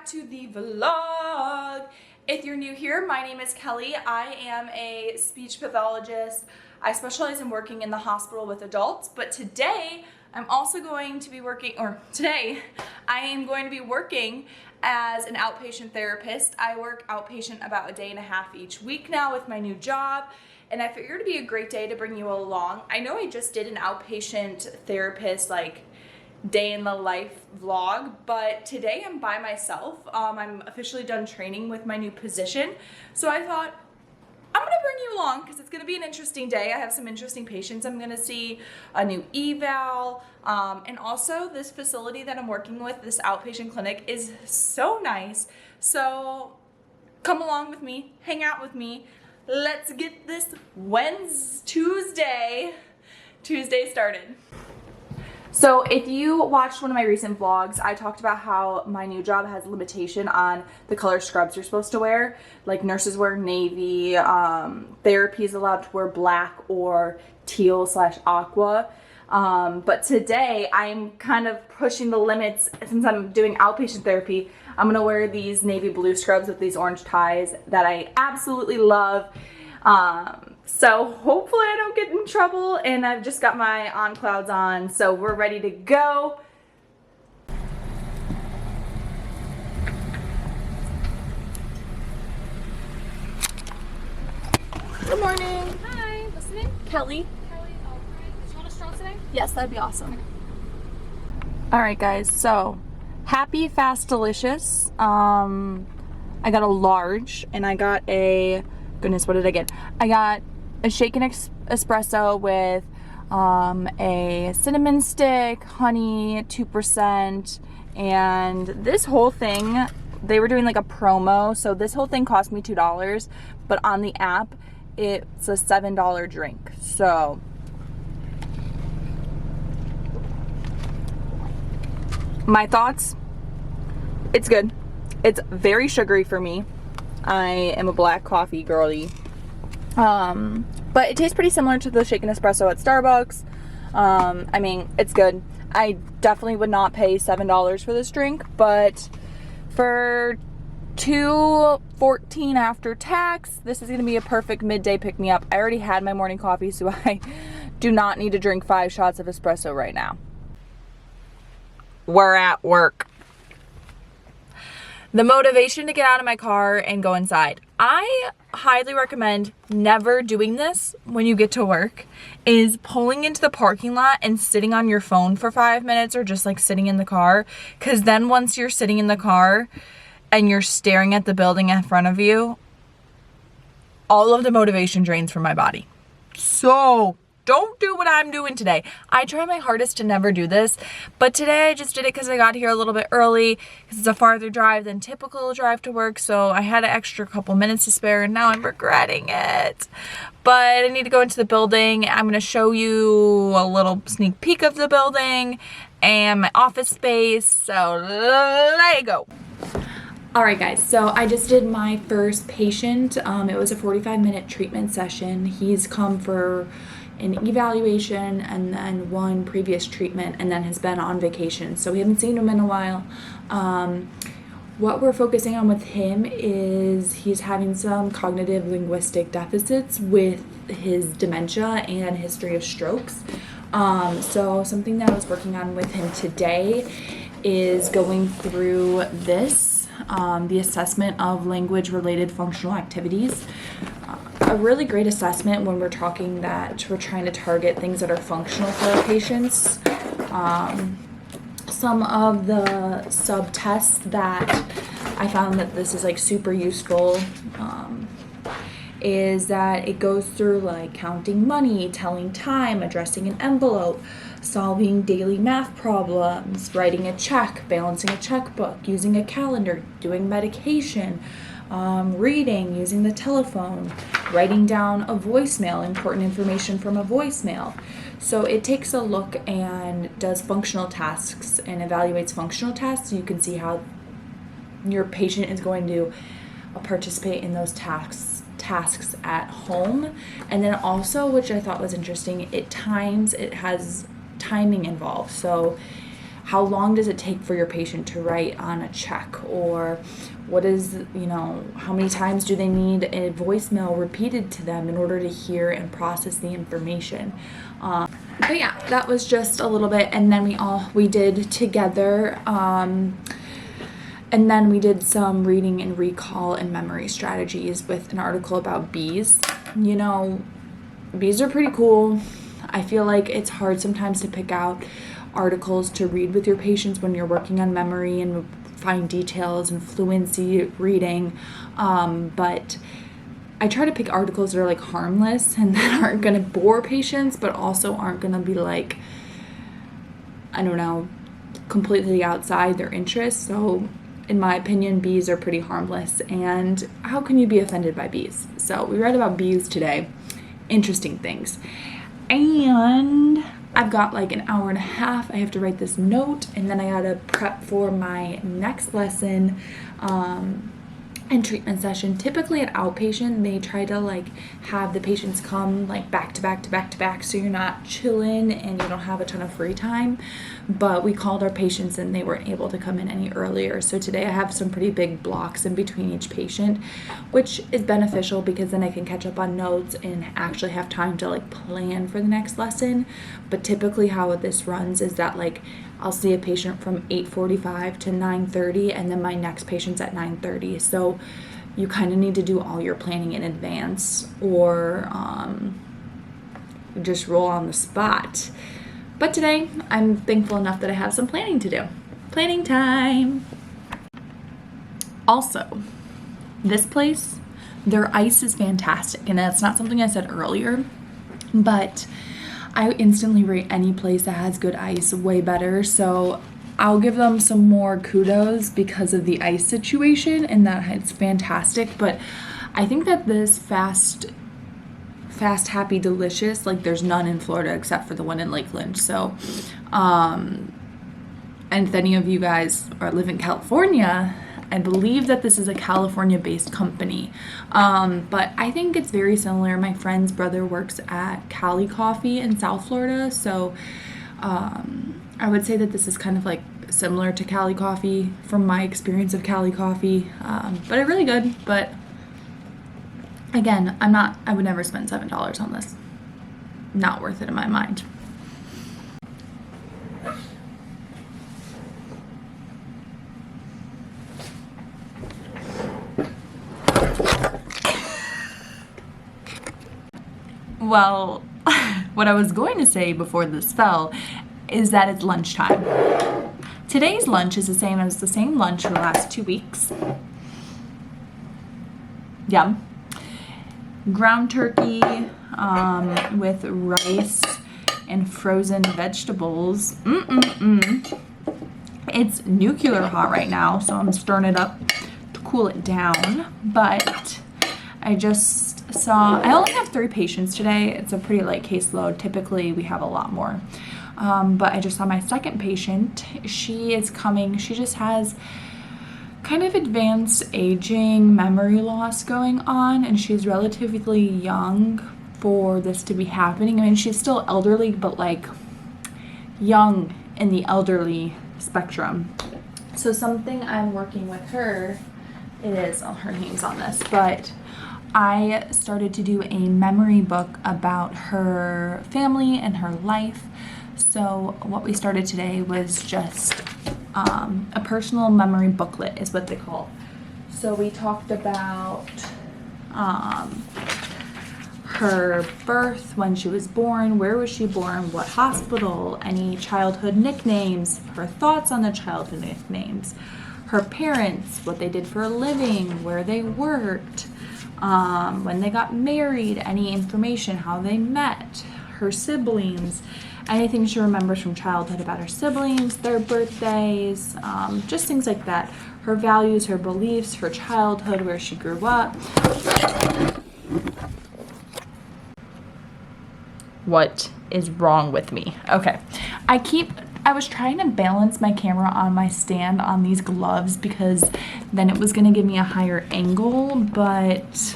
to the vlog. If you're new here, my name is Kelly. I am a speech pathologist. I specialize in working in the hospital with adults, but today I'm also going to be working, I am going to be working as an outpatient therapist. I work outpatient about a day and a half each week now with my new job, and I figured it'd be a great day to bring you along. I know I just did an outpatient therapist day in the life vlog, but today I'm by myself. I'm officially done training with my new position, so I thought I'm gonna bring you along because it's gonna be an interesting day. I have some interesting patients I'm gonna see, a new eval, and also this facility that I'm working with, this outpatient clinic, is so nice. So come along with me, hang out with me. Let's get this Tuesday started. So if you watched one of my recent vlogs, I talked about how my new job has limitation on the color scrubs you're supposed to wear. Like nurses wear navy, therapy is allowed to wear black or teal/aqua. But today I'm kind of pushing the limits. Since I'm doing outpatient therapy, I'm gonna wear these navy blue scrubs with these orange ties that I absolutely love. So hopefully I don't get in trouble, and I've just got my on clouds on, so we're ready to go. Good morning. Hi, what's your name? Kelly. Kelly, alright. Did you want a straw today? Yes, that'd be awesome. Alright guys, so happy, fast, delicious. I got a large, and I got a, goodness, what did I get? I got a shaken espresso with a cinnamon stick, honey, 2%, and this whole thing, they were doing like a promo, so this whole thing cost me $2, but on the app it's a $7 drink. So my thoughts, it's good. It's very sugary for me. I am a black coffee girly. But it tastes pretty similar to the shaken espresso at Starbucks. I mean, it's good. I definitely would not pay $7 for this drink, but for $2.14 after tax, this is gonna be a perfect midday pick-me-up. I already had my morning coffee, so I do not need to drink 5 shots of espresso right now. We're at work. The motivation to get out of my car and go inside. I highly recommend never doing this when you get to work, is pulling into the parking lot and sitting on your phone for 5 minutes, or just like sitting in the car. Because then once you're sitting in the car and you're staring at the building in front of you, all of the motivation drains from my body. So don't do what I'm doing today. I try my hardest to never do this, but today I just did it because I got here a little bit early, because it's a farther drive than typical drive to work, so I had an extra couple minutes to spare, and now I'm regretting it. But I need to go into the building. I'm going to show you a little sneak peek of the building and my office space, so let it go. Alright guys, so I just did my first patient. It was a 45-minute treatment session. He's come for an evaluation and then one previous treatment, and then has been on vacation, so we haven't seen him in a while. What we're focusing on with him is he's having some cognitive linguistic deficits with his dementia and history of strokes. So something that I was working on with him today is going through this, the assessment of language related functional activities. A really great assessment when we're talking that we're trying to target things that are functional for our patients. Some of the sub-tests that I found that this is like super useful is that it goes through like counting money, telling time, addressing an envelope, solving daily math problems, writing a check, balancing a checkbook, using a calendar, doing medication, reading, using the telephone, writing down a voicemail, important information from a voicemail. So it takes a look and does functional tasks and evaluates functional tasks, so you can see how your patient is going to participate in those tasks at home. And then also, which I thought was interesting, it has timing involved. So how long does it take for your patient to write on a check, or what is, how many times do they need a voicemail repeated to them in order to hear and process the information. But yeah, that was just a little bit, and then we did together, and then we did some reading and recall and memory strategies with an article about bees. Bees are pretty cool. I feel like it's hard sometimes to pick out articles to read with your patients when you're working on memory and fine details and fluency reading, but I try to pick articles that are like harmless and that aren't going to bore patients, but also aren't going to be like, I don't know, completely outside their interests. So in my opinion, bees are pretty harmless, and how can you be offended by bees? So we read about bees today, interesting things. And I've got like an hour and a half. I have to write this note, and then I gotta prep for my next lesson and treatment session. Typically at outpatient, they try to like have the patients come like back to back to back to back, so you're not chilling and you don't have a ton of free time. But we called our patients and they weren't able to come in any earlier. So today I have some pretty big blocks in between each patient, which is beneficial because then I can catch up on notes and actually have time to like plan for the next lesson. But typically how this runs is that like I'll see a patient from 8:45 to 9:30, and then my next patient's at 9:30. So you kind of need to do all your planning in advance, or just roll on the spot. But today, I'm thankful enough that I have some planning to do. Planning time! Also, this place, their ice is fantastic, and that's not something I said earlier, but I instantly rate any place that has good ice way better, so I'll give them some more kudos because of the ice situation, and that it's fantastic. But I think that this fast, happy, delicious, like there's none in Florida except for the one in Lakeland. So, and if any of you guys live in California, I believe that this is a California-based company, but I think it's very similar. My friend's brother works at Cali Coffee in South Florida, so I would say that this is kind of like similar to Cali Coffee from my experience of Cali Coffee, but they're really good. But again, I would never spend $7 on this. Not worth it in my mind. Well, what I was going to say before this fell is that it's lunchtime. Today's lunch is the same lunch for the last 2 weeks. Yum. Ground turkey with rice and frozen vegetables. It's nuclear hot right now, so I'm stirring it up to cool it down. But I only have 3 patients today. It's a pretty light caseload. Typically we have a lot more. But I just saw my second patient. She is coming. She just has kind of advanced aging, memory loss going on, and she's relatively young for this to be happening. I mean, she's still elderly, but like young in the elderly spectrum. So something I'm working with her is, her name's on this, but I started to do a memory book about her family and her life. So what we started today was just a personal memory booklet is what they call. So we talked about her birth, when she was born, where was she born, what hospital, any childhood nicknames, her thoughts on the childhood nicknames, her parents, what they did for a living, where they worked, when they got married, any information, how they met, her siblings, anything she remembers from childhood about her siblings, their birthdays, just things like that. Her values, her beliefs, her childhood, where she grew up. What is wrong with me? Okay. I was trying to balance my camera on my stand on these gloves because then it was going to give me a higher angle, but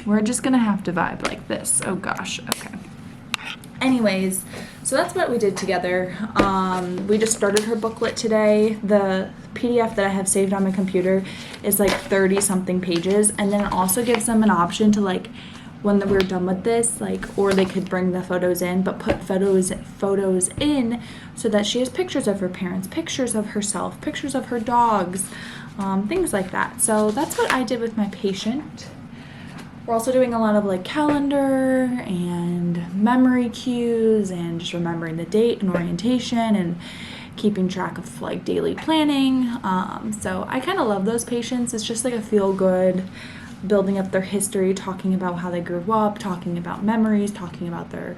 we're just going to have to vibe like this. Oh gosh. Okay. Anyways, So that's what we did together. We just started her booklet today. The PDF that I have saved on my computer is like 30 something pages, and then it also gives them an option to, like, when we're done with this, like, or they could bring the photos in, but put photos in so that she has pictures of her parents, pictures of herself, pictures of her dogs, things like that. So that's what I did with my patient. We're also doing a lot of like calendar and memory cues and just remembering the date and orientation and keeping track of like daily planning. So I kind of love those patients. It's just like a feel good, building up their history, talking about how they grew up, talking about memories, talking about their,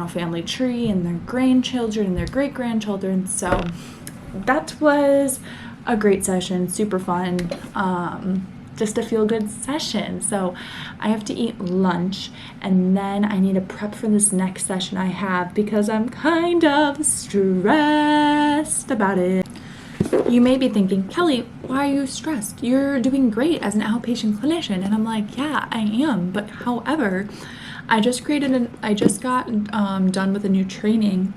family tree and their grandchildren and their great grandchildren. So that was a great session, super fun. Just a feel good session. So I have to eat lunch and then I need to prep for this next session I have because I'm kind of stressed about it. You may be thinking, Kelly, why are you stressed? You're doing great as an outpatient clinician. And I'm like, yeah, I am. But however, I just got done with a new training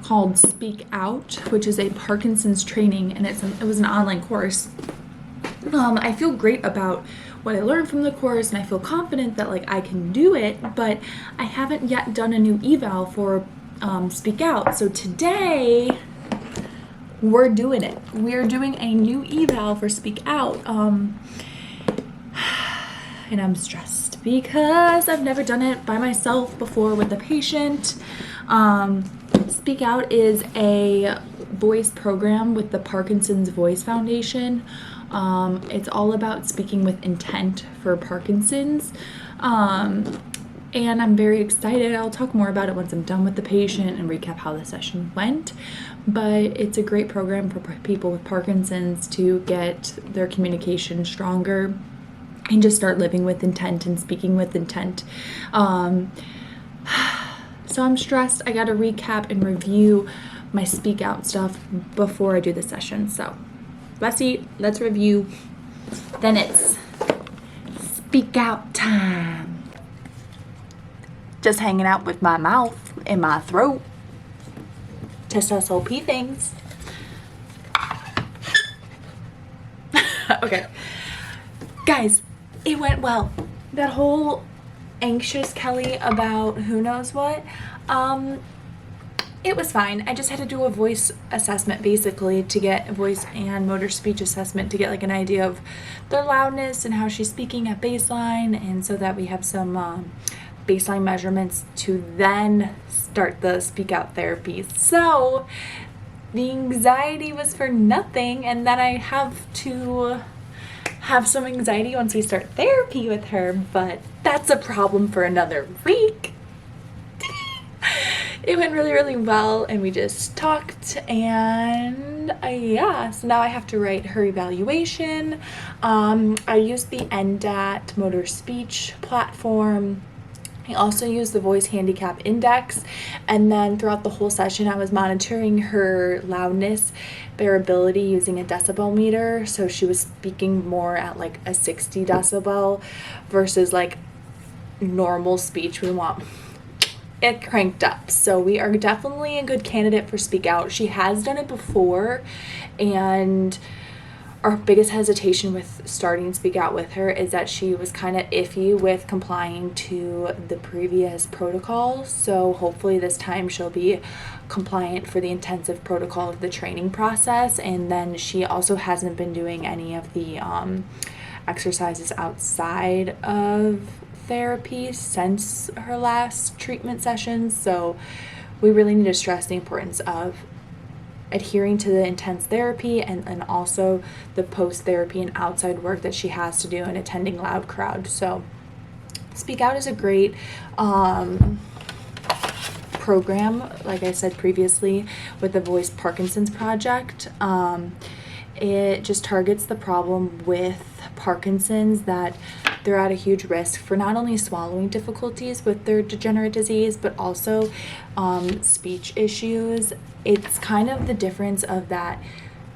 called Speak Out, which is a Parkinson's training, and it was an online course. I feel great about what I learned from the course, and I feel confident that like I can do it, but I haven't yet done a new eval for Speak Out. So today we're doing it. We're doing a new eval for Speak Out, and I'm stressed because I've never done it by myself before with a patient. Speak Out is a voice program with the Parkinson's Voice Foundation. It's all about speaking with intent for Parkinson's. And I'm very excited. I'll talk more about it once I'm done with the patient and recap how the session went. But it's a great program for people with Parkinson's to get their communication stronger and just start living with intent and speaking with intent. So I'm stressed. I got to recap and review my Speak Out stuff before I do the session. So let's eat, let's review. Then it's Speak Out time. Just hanging out with my mouth and my throat. Test SOP things. Okay. Guys, it went well. That whole anxious Kelly about who knows what, it was fine. I just had to do a voice assessment basically to get a voice and motor speech assessment to get like an idea of their loudness and how she's speaking at baseline, and so that we have some baseline measurements to then start the Speak Out therapy. So the anxiety was for nothing, and then I have to have some anxiety once we start therapy with her, but that's a problem for another week. It went really, really well, and we just talked, and yeah, so now I have to write her evaluation. I used the NDAT motor speech platform. I also used the voice handicap index, and then throughout the whole session I was monitoring her loudness variability using a decibel meter. So she was speaking more at like a 60 decibel versus like normal speech. We want it cranked up. So we are definitely a good candidate for Speak Out. She has done it before, and our biggest hesitation with starting Speak Out with her is that she was kind of iffy with complying to the previous protocol. So hopefully this time she'll be compliant for the intensive protocol of the training process. And then she also hasn't been doing any of the exercises outside of therapy since her last treatment sessions. So we really need to stress the importance of adhering to the intense therapy and also the post-therapy and outside work that she has to do and attending loud crowd. So Speak Out is a great program, like I said previously, with the Voice Parkinson's Project. It just targets the problem with Parkinson's, that they're at a huge risk for not only swallowing difficulties with their degenerate disease, but also speech issues. It's kind of the difference of that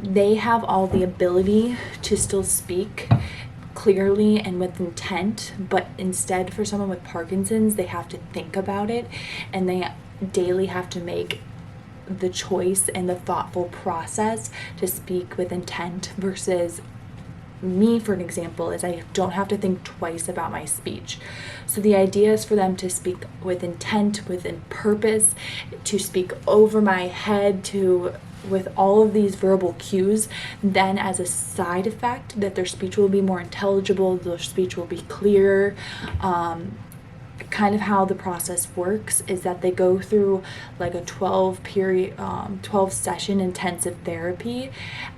they have all the ability to still speak clearly and with intent, but instead for someone with Parkinson's, they have to think about it, and they daily have to make the choice and the thoughtful process to speak with intent, versus me, for an example, is I don't have to think twice about my speech. So the idea is for them to speak with intent, with purpose, to speak over my head, with all of these verbal cues. Then as a side effect, that their speech will be more intelligible, their speech will be clearer. Kind of how the process works is that they go through like a 12 session intensive therapy,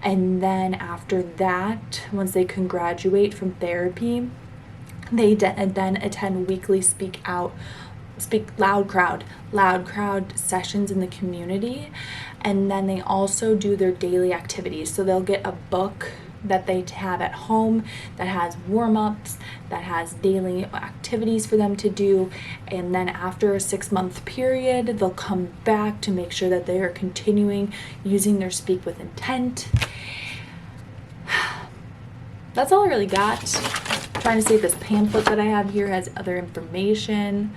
and then after that, once they can graduate from therapy, they then attend weekly speak loud crowd sessions in the community. And then they also do their daily activities. So they'll get a book that they have at home that has warm-ups, that has daily activities for them to do, and then after a 6-month period, they'll come back to make sure that they are continuing using their speak with intent. That's all I really got. I'm trying to see if this pamphlet that I have here has other information.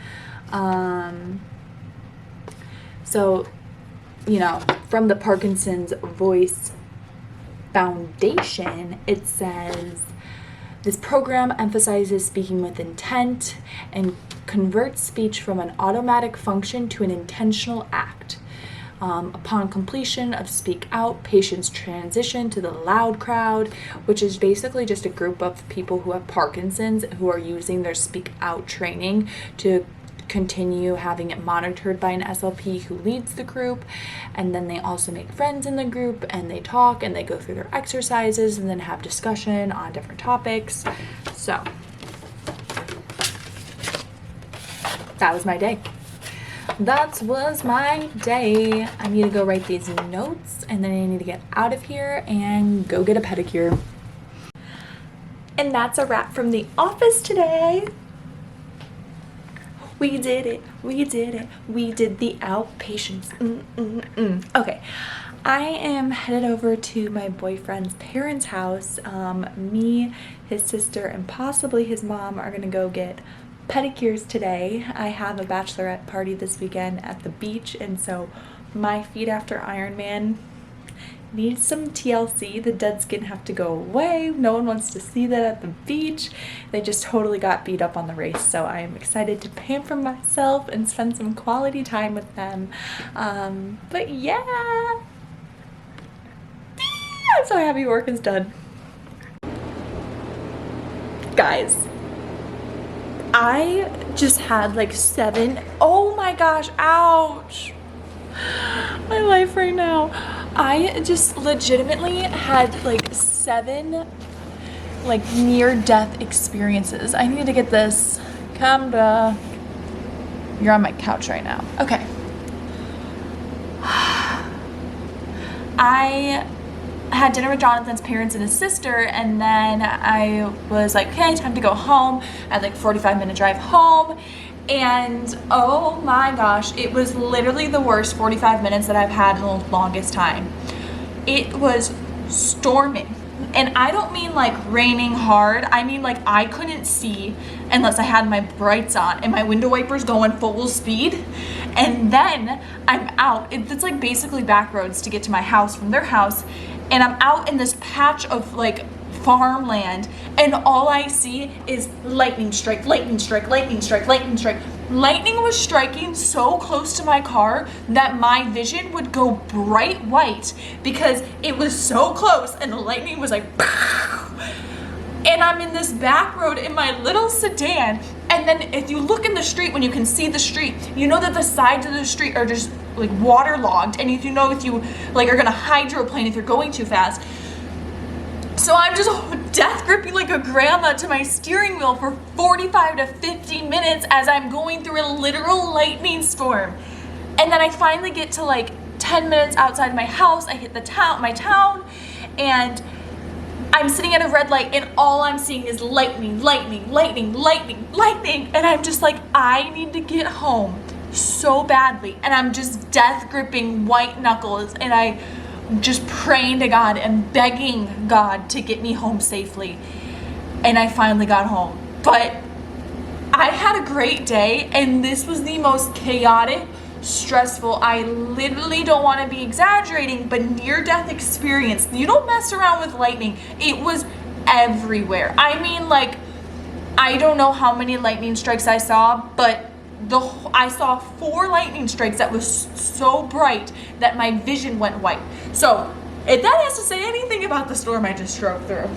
So, from the Parkinson's Voice Foundation, it says, this program emphasizes speaking with intent and converts speech from an automatic function to an intentional act. Upon completion of Speak Out, patients transition to the loud crowd, which is basically just a group of people who have Parkinson's who are using their Speak Out training to continue having it monitored by an SLP who leads the group. And then they also make friends in the group, and they talk and they go through their exercises and then have discussion on different topics. So that was my day. That was my day. I need to go write these notes, and then I need to get out of here and go get a pedicure. And that's a wrap from the office today. We did it. We did it. We did the outpatients. Okay. I am headed over to my boyfriend's parents' house. Me, his sister, and possibly his mom are going to go get pedicures today. I have a bachelorette party this weekend at the beach, and so my feet after Ironman need some TLC. The dead skin have to go away. No one wants to see that at the beach. They just totally got beat up on the race, so I am excited to pamper myself and spend some quality time with them. But yeah, I'm so happy work is done. Guys, I just had like 7, oh my gosh, ouch, my life right now. I just legitimately had like 7 like near-death experiences. I need to get this. You're on my couch right now. Okay. I had dinner with Jonathan's parents and his sister, and then I was like, okay, time to go home. I had like 45-minute drive home, and oh my gosh, it was literally the worst 45 minutes that I've had in the longest time. It was storming, and I don't mean like raining hard. I mean like I couldn't see unless I had my brights on and my window wipers going full speed. And then I'm out. It's like basically back roads to get to my house from their house, and I'm out in this patch of like farmland, and all I see is lightning strike, lightning strike, lightning strike, lightning strike. Lightning was striking so close to my car that my vision would go bright white because it was so close, and the lightning was like, and I'm in this back road in my little sedan. And then if you look in the street, when you can see the street, you know that the sides of the street are just like waterlogged, and if you like are gonna hydroplane if you're going too fast. So I'm just death gripping like a grandma to my steering wheel for 45 to 50 minutes as I'm going through a literal lightning storm. And then I finally get to like 10 minutes outside my house. I hit my town, and I'm sitting at a red light, and all I'm seeing is lightning, lightning, lightning, lightning, lightning. And I'm just like, I need to get home so badly. And I'm just death gripping white knuckles, and I just praying to God and begging God to get me home safely. And I finally got home. But I had a great day, and this was the most chaotic, stressful. I literally don't want to be exaggerating, but near-death experience. You don't mess around with lightning. It was everywhere. I mean, like, I don't know how many lightning strikes I saw, but I saw 4 lightning strikes that was so bright that my vision went white. So if that has to say anything about the storm I just drove through.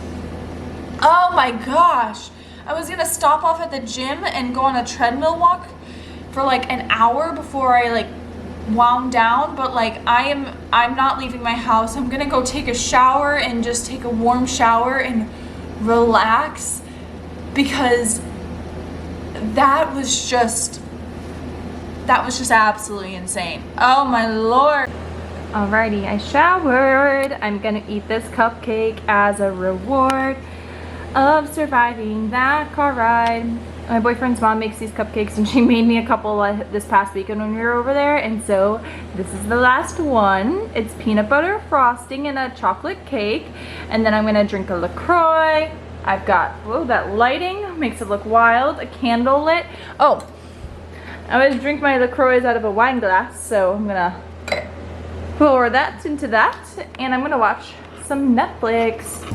Oh my gosh. I was gonna stop off at the gym and go on a treadmill walk for like an hour before I like wound down, but like I'm not leaving my house. I'm gonna go take a shower and just take a warm shower and relax, because that was just absolutely insane. Oh my Lord. Alrighty, I showered. I'm gonna eat this cupcake as a reward of surviving that car ride. My boyfriend's mom makes these cupcakes, and she made me a couple this past weekend when we were over there, and so this is the last one. It's peanut butter frosting and a chocolate cake, and then I'm gonna drink a LaCroix. I've got, whoa, that lighting makes it look wild. A candle lit. Oh, I always drink my LaCroix out of a wine glass, so I'm gonna pour that into that, and I'm gonna watch some Netflix.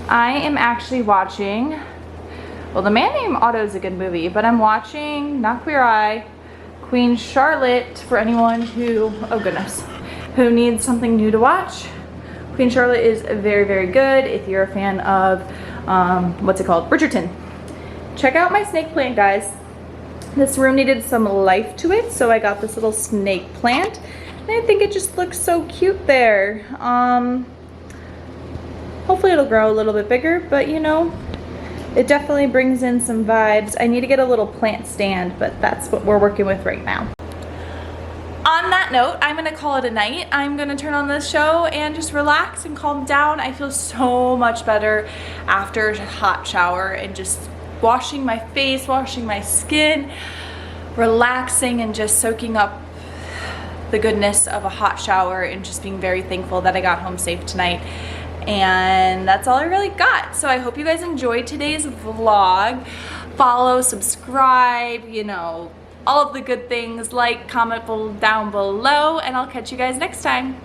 I am actually watching, well, The Man Named Otto is a good movie, but I'm watching, not Queer Eye, Queen Charlotte, for anyone who, oh goodness, who needs something new to watch. Queen Charlotte is very, very good if you're a fan of, what's it called, Bridgerton. Check out my snake plant, guys. This room needed some life to it, so I got this little snake plant, and I think it just looks so cute there. Hopefully it'll grow a little bit bigger, but you know, it definitely brings in some vibes. I need to get a little plant stand, but that's what we're working with right now. On that note, I'm gonna call it a night. I'm gonna turn on this show and just relax and calm down. I feel so much better after a hot shower and just washing my face, washing my skin, relaxing and just soaking up the goodness of a hot shower and just being very thankful that I got home safe tonight. And that's all I really got. So I hope you guys enjoyed today's vlog. Follow, subscribe, you know, all of the good things. Like, comment down below, and I'll catch you guys next time.